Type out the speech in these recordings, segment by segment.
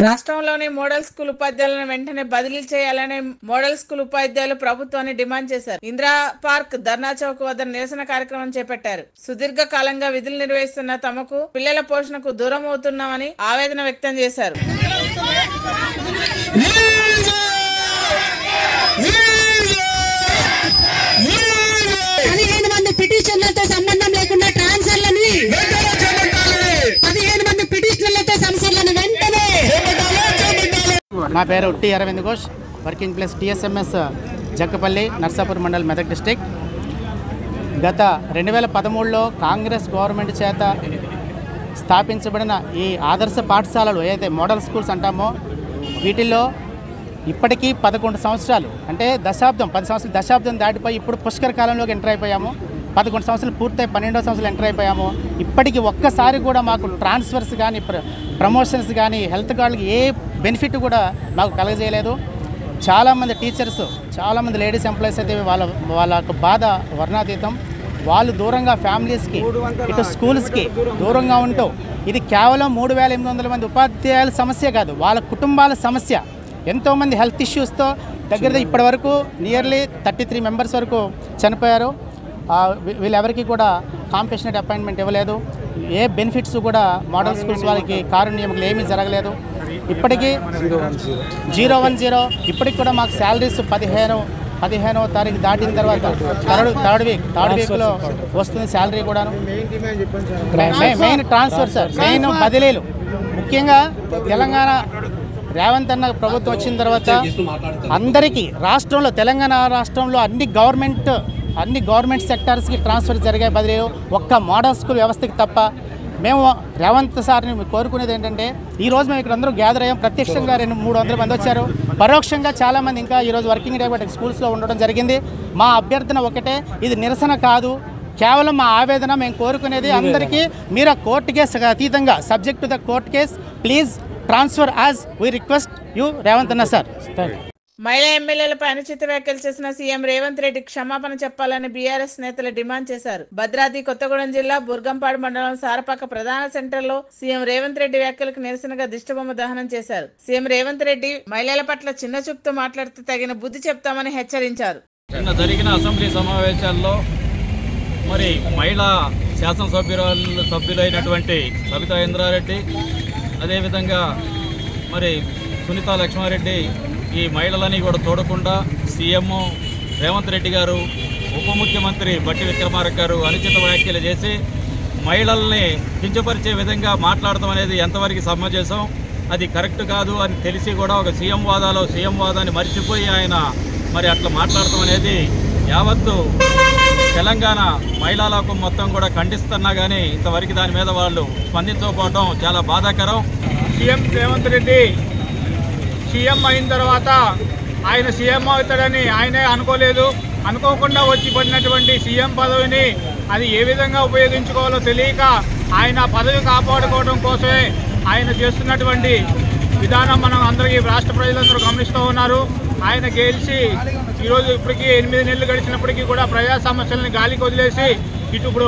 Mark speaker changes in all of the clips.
Speaker 1: రాష్ట్రంలోని model school ఉపాధ్యాయులను వెంటనే బదిలీ చేయాలని మోడల్ స్కూల్ ఉపాధ్యాయులు ప్రభుత్వాన్ని డిమాండ్ చేశారు. ఇందిరా పార్క్ ధర్నా చౌక్ వద్ద నిరసన కార్యక్రమం చేపట్టారు. సుదీర్ఘ కాలంగా విధులు నిర్వహిస్తున్న తమకు పిల్లల పోషణకు దూరం అవుతున్నామని ఆవేదన వ్యక్తం చేశారు.
Speaker 2: పిటిషన్లతో సంబంధం లేకుండా ట్రాన్స్ఫర్లని 15 మంది పిటిషన్లతో సంస్థలను వెంటనే.
Speaker 3: నా పేరు T Arvind Ghosh, working place TSMS Jakkapalli, Narsapur mandal, Medak district. గత 2013లో కాంగ్రెస్ గవర్నమెంట్ చేత స్థాపించబడిన ఈ ఆదర్శ పాఠశాలలు ఏదైతే మోడల్ స్కూల్స్ అంటామో వీటిల్లో ఇప్పటికీ 11 సంవత్సరాలు అంటే దశాబ్దం దాటిపోయి ఇప్పుడు పుష్కర కాలంలోకి ఎంటర్ అయిపోయాము. 11 సంవత్సరాలు పూర్తయి 12వ సంవత్సరాలు ఎంటర్ అయిపోయాము. ఇప్పటికీ ఒక్కసారి కూడా మాకు ట్రాన్స్ఫర్స్ కానీ ప్రమోషన్స్ కానీ హెల్త్ కార్డులకి ఏ బెనిఫిట్ కూడా మాకు కలగజేయలేదు. చాలామంది టీచర్స్, చాలామంది లేడీస్ ఎంప్లాయీస్ అయితే వాళ్ళ బాధ వర్ణాతీతం. వాళ్ళు దూరంగా ఫ్యామిలీస్కి, ఇటు స్కూల్స్కి దూరంగా ఉంటూ ఇది కేవలం 3,800 మంది ఉపాధ్యాయుల సమస్య కాదు, వాళ్ళ కుటుంబాల సమస్య. ఎంతోమంది హెల్త్ ఇష్యూస్తో దగ్గర ఇప్పటి వరకు నియర్లీ 33 మెంబర్స్ వరకు చనిపోయారు. వీళ్ళెవరికి కూడా కాంపెషనరీ అపాయింట్మెంట్ ఇవ్వలేదు. ఏ బెనిఫిట్స్ కూడా మోడల్ స్కూల్స్ వాళ్ళకి కారుణ్యములు ఏమీ జరగలేదు. ఇప్పటికీ 010 ఇప్పటికి కూడా మాకు శాలరీస్ 15వ తారీఖు దాటిన తర్వాత థర్డ్ వీక్లో వస్తుంది శాలరీ కూడాను. మెయిన్ ట్రాన్స్ఫర్ సార్, మెయిన్ బదిలీలు. ముఖ్యంగా తెలంగాణ రేవంత్ అన్న ప్రభుత్వం వచ్చిన తర్వాత అందరికీ రాష్ట్రంలో, తెలంగాణ రాష్ట్రంలో అన్ని గవర్నమెంట్ సెక్టార్స్కి ట్రాన్స్ఫర్ జరిగే బదిలీలు ఒక్క మోడల్ స్కూల్ వ్యవస్థకి తప్ప. మేము రేవంత్ సార్ని కోరుకునేది ఏంటంటే, ఈరోజు మేము ఇక్కడ అందరూ గ్యాదర్ అయ్యాం. ప్రత్యక్షంగా 200-300 మంది వచ్చారు, పరోక్షంగా చాలామంది ఇంకా ఈరోజు వర్కింగ్ డే బట్టి స్కూల్స్లో ఉండడం జరిగింది. మా అభ్యర్థన ఒకటే, ఇది నిరసన కాదు, కేవలం మా ఆవేదన. మేము కోరుకునేది అందరికీ మీరు ఆ కోర్టు కేసు అతీతంగా, subject to the court case, please transfer as we request you Revanth అన్న సార్.
Speaker 1: మహిళా ఎమ్మెల్యేలపై అనుచిత వ్యాఖ్యలు చేసిన సీఎం రేవంత్ రెడ్డి క్షమాపణ చెప్పాలని బీఆర్ఎస్ నేతలు డిమాండ్ చేశారు. భద్రాద్రి కొత్తగూడెం జిల్లా బుర్గంపాడు మండలం సారపాక ప్రధాన సెంటర్లో సీఎం రేవంత్ రెడ్డి వ్యాఖ్యలకు నిరసనగా దిష్టిబొమ్మ దహనం చేశారు. సీఎం రేవంత్ రెడ్డి మహిళల పట్ల చిన్న చూపుతో మాట్లాడితే తగిన బుద్ధి చెప్తామని హెచ్చరించారు.
Speaker 4: నిన్న జరిగిన అసెంబ్లీ సమావేశాల్లో మరి మహిళా శాసనసభ్యులైనటువంటి సబితా ఇంద్రారెడ్డి, అదేవిధంగా మరి సునీతా లక్ష్మారెడ్డి ఈ మహిళలని కూడా చూడకుండా సీఎం రేవంత్ రెడ్డి గారు, ఉప ముఖ్యమంత్రి బట్టి విక్రమార్క గారు అనుచిత వ్యాఖ్యలు చేసి మహిళల్ని కించపరిచే విధంగా మాట్లాడటం అనేది ఎంతవరకు సమంజసం, అది కరెక్ట్ కాదు అని తెలిసి కూడా ఒక సీఎం వాదాన్ని మర్చిపోయి ఆయన మరి అట్లా మాట్లాడటం అనేది యావత్తు తెలంగాణ మహిళా లోకం మొత్తం కూడా ఖండిస్తున్నా కానీ ఇంతవరకు దాని మీద వాళ్ళు స్పందించకపోవడం చాలా బాధాకరం.
Speaker 5: సీఎం రేవంత్ రెడ్డి సీఎం అయిన తర్వాత ఆయన సీఎం అవుతాడని ఆయనే అనుకోకుండా వచ్చి పడినటువంటి సీఎం పదవిని అది ఏ విధంగా ఉపయోగించుకోవాలో తెలియక ఆయన పదవి కాపాడుకోవడం కోసమే ఆయన చేస్తున్నటువంటి విధానం మనం అందరికీ, రాష్ట్ర ప్రజలందరూ గమనిస్తూ ఉన్నారు. ఆయన గెలిచి ఈరోజు ఇప్పటికీ 8 నెలలు గడిచినప్పటికీ కూడా ప్రజా సమస్యలను గాలికి వదిలేసి ఇప్పుడు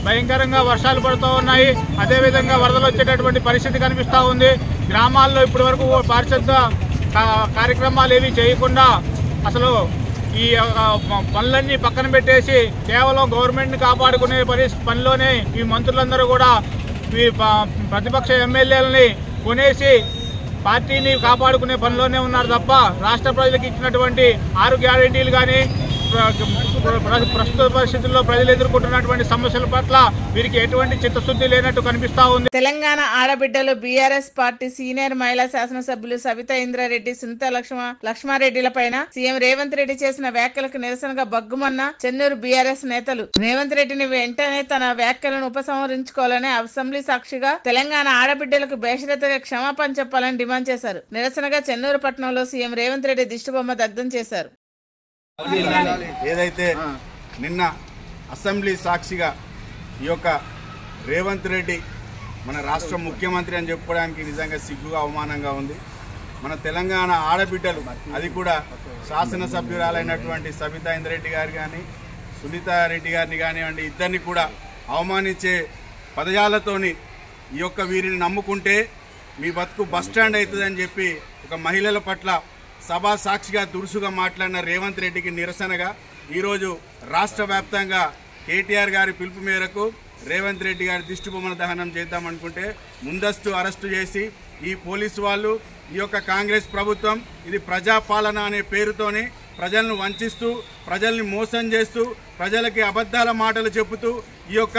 Speaker 5: భయంకరంగా వర్షాలు పడుతూ ఉన్నాయి. అదేవిధంగా వరదలు వచ్చేటటువంటి పరిస్థితి కనిపిస్తూ ఉంది. గ్రామాల్లో ఇప్పటి వరకు పారిశుద్ధ కార్యక్రమాలు ఏవి చేయకుండా అసలు ఈ పనులన్నీ పక్కన పెట్టేసి కేవలం గవర్నమెంట్ని కాపాడుకునే పనిలోనే ఈ మంత్రులందరూ కూడా ఈ ప్రతిపక్ష ఎమ్మెల్యేలని కొనేసి పార్టీని కాపాడుకునే పనిలోనే ఉన్నారు తప్ప రాష్ట్ర ప్రజలకు ఇచ్చినటువంటి 6 గ్యారెంటీలు కానీ ప్రస్తుత పరిస్థితుల్లో ప్రజలు ఎదుర్కొంటున్నటువంటి సమస్యల పట్ల వీరికి ఎటువంటి చిత్తశుద్ధి లేనట్టు కనిపిస్తా ఉంది.
Speaker 1: తెలంగాణ ఆడబిడ్డలు బీఆర్ఎస్ పార్టీ సీనియర్ మహిళా శాసనసభ్యులు సబితా ఇంద్రారెడ్డి, సునీతా లక్ష్మారెడ్డిల పైన సీఎం రేవంత్ రెడ్డి చేసిన వ్యాఖ్యలకు నిరసనగా బగ్గుమన్న చెన్నూరు బీఆర్ఎస్ నేతలు రేవంత్ రెడ్డిని వెంటనే తన వ్యాఖ్యలను ఉపసంహరించుకోవాలని అసెంబ్లీ సాక్షిగా తెలంగాణ ఆడబిడ్డలకు బేషరతుగా క్షమాపణ చెప్పాలని డిమాండ్ చేశారు. నిరసనగా చెన్నూరు పట్టణంలో సీఎం రేవంత్ రెడ్డి దిష్టిబొమ్మ దగ్ధం చేశారు.
Speaker 6: ఏదైతే నిన్న అసెంబ్లీ సాక్షిగా ఈ యొక్క రేవంత్ రెడ్డి మన రాష్ట్ర ముఖ్యమంత్రి అని చెప్పుకోవడానికి నిజంగా సిగ్గుగా అవమానంగా ఉంది. మన తెలంగాణ ఆడబిడ్డలు, అది కూడా శాసనసభ్యురాలైనటువంటి సబితా ఇంద్రారెడ్డి గారు కానీ సునీతా రెడ్డి గారిని కానివ్వండి, ఇద్దరిని కూడా అవమానించే పదజాలతోని ఈ యొక్క వీరిని నమ్ముకుంటే మీ బతుకు బస్టాండ్ అవుతుందని చెప్పి ఒక మహిళల పట్ల సభా సాక్షిగా దురుసుగా మాట్లాడిన రేవంత్ రెడ్డికి నిరసనగా ఈరోజు రాష్ట్ర వ్యాప్తంగా కేటీఆర్ గారి పిలుపు మేరకు రేవంత్ రెడ్డి గారి దిష్టిబొమ్మల దహనం చేద్దామనుకుంటే ముందస్తు అరెస్టు చేసి ఈ పోలీసు వాళ్ళు ఈ యొక్క కాంగ్రెస్ ప్రభుత్వం ఇది ప్రజాపాలన అనే పేరుతోని ప్రజలను వంచిస్తూ ప్రజల్ని మోసం చేస్తూ ప్రజలకి అబద్ధాల మాటలు చెబుతూ ఈ యొక్క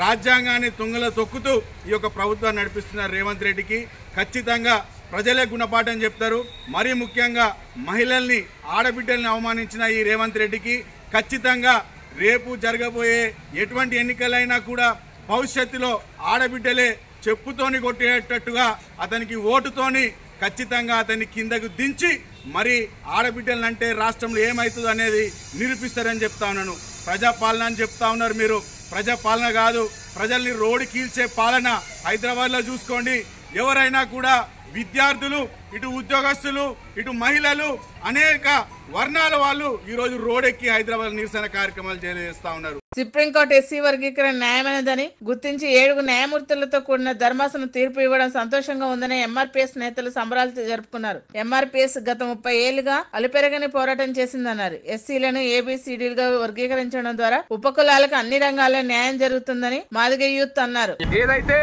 Speaker 6: రాజ్యాంగాన్ని తుంగలో తొక్కుతూ ఈ యొక్క ప్రభుత్వాన్ని నడిపిస్తున్న రేవంత్ రెడ్డికి ఖచ్చితంగా ప్రజలే గుణపాఠం చెప్తారు. మరీ ముఖ్యంగా మహిళల్ని ఆడబిడ్డల్ని అవమానించిన ఈ రేవంత్ రెడ్డికి ఖచ్చితంగా రేపు జరగబోయే ఎటువంటి ఎన్నికలైనా కూడా భవిష్యత్తులో ఆడబిడ్డలే చెప్పుతోని కొట్టేటట్టుగా అతనికి ఓటుతోని ఖచ్చితంగా అతన్ని కిందకు దించి మరి ఆడబిడ్డలంటే రాష్ట్రంలో ఏమవుతుందో అనేది నిరూపిస్తారని చెప్తా ఉన్నాను. ప్రజాపాలన అని చెప్తా ఉన్నారు మీరు. ప్రజాపాలన కాదు, ప్రజల్ని రోడ్డు కీల్చే పాలన. హైదరాబాద్లో చూసుకోండి, ఎవరైనా కూడా విద్యార్థులు, ఇటు ఉద్యోగస్తులు, ఇటు మహిళలు, అనేక వర్ణాల వాళ్ళు ఈరోజు రోడ్డెక్కి హైదరాబాద్ నిరసన కార్యక్రమాలు చేస్తా ఉన్నారు.
Speaker 1: సుప్రీంకోర్టు ఎస్సీ వర్గీకరణ న్యాయమైనదని గుర్తించి 7 న్యాయమూర్తులతో కూడిన ధర్మాసనం తీర్పు ఇవ్వడం సంతోషంగా ఉందని ఎంఆర్పీఎస్ నేతలు సంబరాలు జరుపుకున్నారు. ఎంఆర్పీఎస్ గత 30 ఏళ్లుగా అలుపెరగని పోరాటం చేసిందన్నారు. ఎస్సీలను ఏబిసిడీలుగా వర్గీకరించడం ద్వారా ఉపకులాలకు అన్ని రంగాల్లో న్యాయం జరుగుతుందని మాదిగ యూత్ అన్నారు.
Speaker 7: ఏదైతే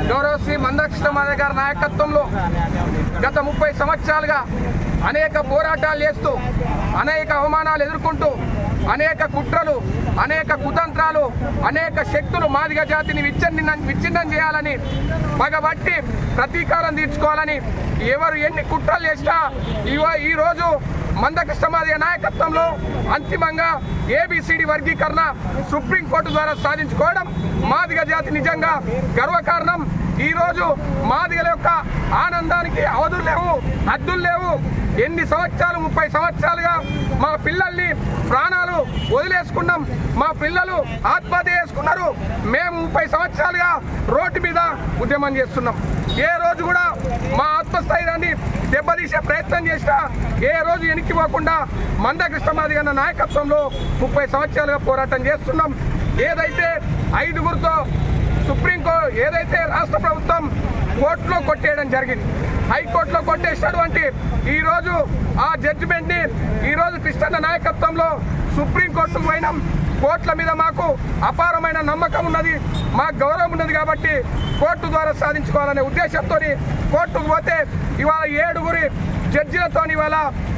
Speaker 7: గౌరవ శ్రీ మందకృష్ణ మాదిగ గారి నాయకత్వంలో గత 30 సంవత్సరాలుగా అనేక పోరాటాలు చేస్తూ అనేక అవమానాలు ఎదుర్కొంటూ అనేక కుట్రలు, అనేక కుతంత్రాలు, అనేక శక్తులు మాదిగ జాతిని విచ్ఛిన్నం చేయాలని పగబట్టి ప్రతీకారం తీర్చుకోవాలని ఎవరు ఎన్ని కుట్రలు చేసినా ఈరోజు మందకృష్ణ మాదిగ నాయకత్వంలో అంతిమంగా ఏబిసిడి వర్గీకరణ సుప్రీంకోర్టు ద్వారా సాధించుకోవడం మాదిగ జాతి నిజంగా గర్వకారణం. ఈరోజు మాదిగల యొక్క ఆనందానికి అవధులు లేవు, హద్దులు లేవు. ఎన్ని సంవత్సరాలు, 30 సంవత్సరాలుగా మా పిల్లల్ని ప్రాణాలు వదిలేసుకున్నాం, మా పిల్లలు ఆత్మహత్య చేసుకున్నారు. మేము 30 సంవత్సరాలుగా రోడ్డు మీద ఉద్యమం చేస్తున్నాం. ఏ రోజు కూడా మా ఆత్మస్థైర్యాన్ని దెబ్బతీసే ప్రయత్నం చేసినా ఏ రోజు వెనక్కిపోకుండా మందకృష్ణ మాదిగ నాయకత్వంలో 30 సంవత్సరాలుగా పోరాటం చేస్తున్నాం. ఏదైతే 5గురితో సుప్రీంకోర్టు ఏదైతే రాష్ట్ర ప్రభుత్వం కోర్టులో కొట్టేయడం జరిగింది, హైకోర్టులో కొట్టేసినటువంటి ఈరోజు ఆ జడ్జిమెంట్ ని ఈరోజు కృష్ణన్న నాయకత్వంలో సుప్రీంకోర్టుకు పోయినాం. కోర్టుల మీద మాకు అపారమైన నమ్మకం ఉన్నది, మాకు గౌరవం ఉన్నది కాబట్టి కోర్టు ద్వారా సాధించుకోవాలనే ఉద్దేశంతో కోర్టుకు పోతే ఇవాళ 7గురి జడ్జిలతో ఇవాళ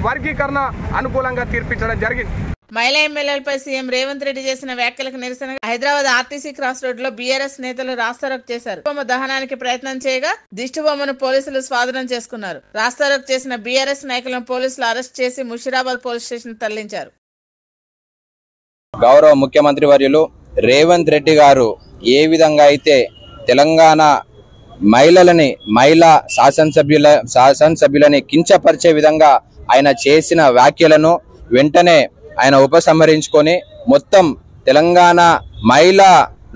Speaker 7: వర్గీకరణ అనుకూలంగా తీర్పించడం జరిగింది.
Speaker 1: మహిళా ఎమ్మెల్యేలపై సీఎం రేవంత్ రెడ్డి చేసిన వ్యాఖ్యలకు నిరసనగా హైదరాబాద్ ఆర్టీసీ క్రాస్ రోడ్ లో బీఆర్ఎస్ నేతలు రాస్తారోకో చేశారు. బొమ్మ దహనానికి ప్రయత్నం చేయగా దిష్టిబొమ్మను పోలీసులు స్వాధీనం చేసుకున్నారు. రాస్తారోకో చేసిన బీఆర్ఎస్ నాయకులను పోలీసులు అరెస్ట్ చేసి ముషిరాబాద్ పోలీస్ స్టేషన్ తరలించారు.
Speaker 8: గౌరవ ముఖ్యమంత్రి వర్యులు రేవంత్ రెడ్డి గారు ఏ విధంగా అయితే తెలంగాణ మహిళా శాసనసభ్యులని కించపరిచే విధంగా ఆయన చేసిన వ్యాఖ్యలను వెంటనే ఆయన ఉపసంహరించుకొని మొత్తం తెలంగాణ మహిళా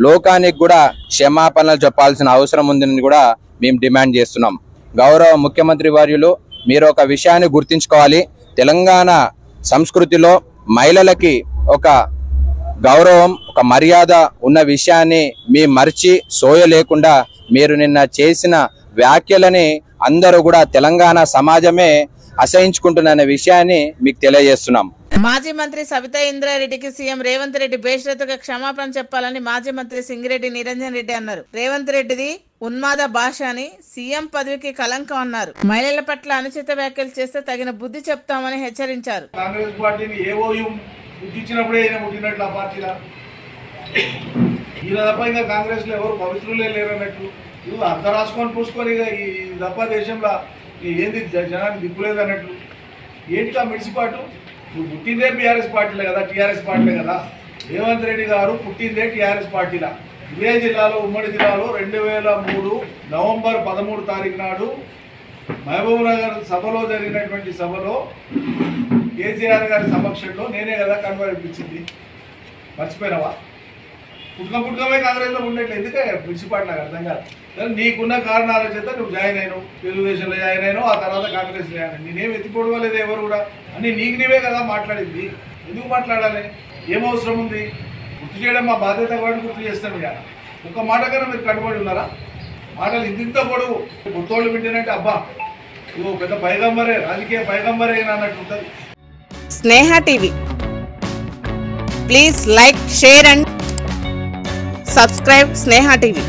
Speaker 8: లోకానికి కూడా క్షమాపణలు చెప్పాల్సిన అవసరం ఉందని కూడా మేము డిమాండ్ చేస్తున్నాం. గౌరవ ముఖ్యమంత్రి వర్యులు మీరు ఒక విషయాన్ని గుర్తించుకోవాలి. తెలంగాణ సంస్కృతిలో మహిళలకి ఒక గౌరవం, ఒక మర్యాద ఉన్న విషయాన్ని మీ మర్చి సోయ లేకుండా మీరు నిన్న చేసిన వ్యాఖ్యలని అందరూ కూడా తెలంగాణ సమాజమే అసహించుకుంటున్న విషయాన్ని మీకు తెలియజేస్తున్నాం.
Speaker 1: మాజీ మంత్రి సవితా ఇంద్రారెడ్డికి సీఎం రేవంత్ రెడ్డి బేషరతుగా క్షమాపణ చెప్పాలని మాజీ మంత్రి సింగిరెడ్డి నిరంజన్ రెడ్డి అన్నారు. రేవంత్ రెడ్డిది ఉన్మాద భాష అని, సీఎం పదవికి కలంకం అన్నారు. మహిళల పట్ల అనుచిత వ్యాఖ్యలు చేస్తే తగిన బుద్ధి చెప్తామని హెచ్చరించారు.
Speaker 9: కాంగ్రెస్ పార్టీని బుద్ధిచ్చినప్పుడే ఈయన పుట్టినట్లు ఆ పార్టీలో ఈయన తప్ప ఇంకా కాంగ్రెస్ లో ఎవరు పవిత్రులే లేరన్నట్టు అర్థం రాసుకొని పూసుకొని ఈ తప్ప దేశంలో ఏంది జనానికి దిక్కులేదు అన్నట్లు ఏంటి ఆ మిడిసిపాటు. నువ్వు పుట్టిందే బీఆర్ఎస్ పార్టీలే కదా, టీఆర్ఎస్ పార్టీలే కదా. రేవంత్ రెడ్డి గారు పుట్టిందే టీఆర్ఎస్ పార్టీలా. ఇదే జిల్లాలో, ఉమ్మడి జిల్లాలో 2003 నవంబర్ 13 తారీఖు నాడు మహబూబ్ నగర్ సభలో జరిగినటువంటి సభలో కేసీఆర్ గారి సమక్షంలో నేనే కదా కన్వర్ ఇప్పించింది. మర్చిపోయినావా? పుట్టుకమే కాంగ్రెస్లో ఉండేట్లు ఎందుకే ప్రిన్సిపాల్ నాకు అర్థం కాదు. నీకున్న కారణాల చేత నువ్వు జాయిన్ అయినావు, తెలుగుదేశంలో జాయిన్ అయినావు, ఆ తర్వాత కాంగ్రెస్ జాయిన్ అయినావు. నేనేం ఎత్తిపోవలేదు ఎవరు కూడా అని నీకు నీవే కదా మాట్లాడింది. ఎందుకు మాట్లాడాలి? ఏం అవసరం ఉంది? గుర్తు చేయడం మా బాధ్యత కాబట్టి గుర్తు చేస్తాను కదా. ఒక మాట కన్నా మీరు కట్టుబడి ఉన్నారా? మాటలు ఇంత పొడవు గుర్తోళ్ళు వింటేనంటే అబ్బా ఇగో పెద్ద పైగంబరే రాజకీయ పైగంబరే అన్నట్టు ఉంటుంది.
Speaker 1: Sneha TV, please like, share and subscribe Sneha TV.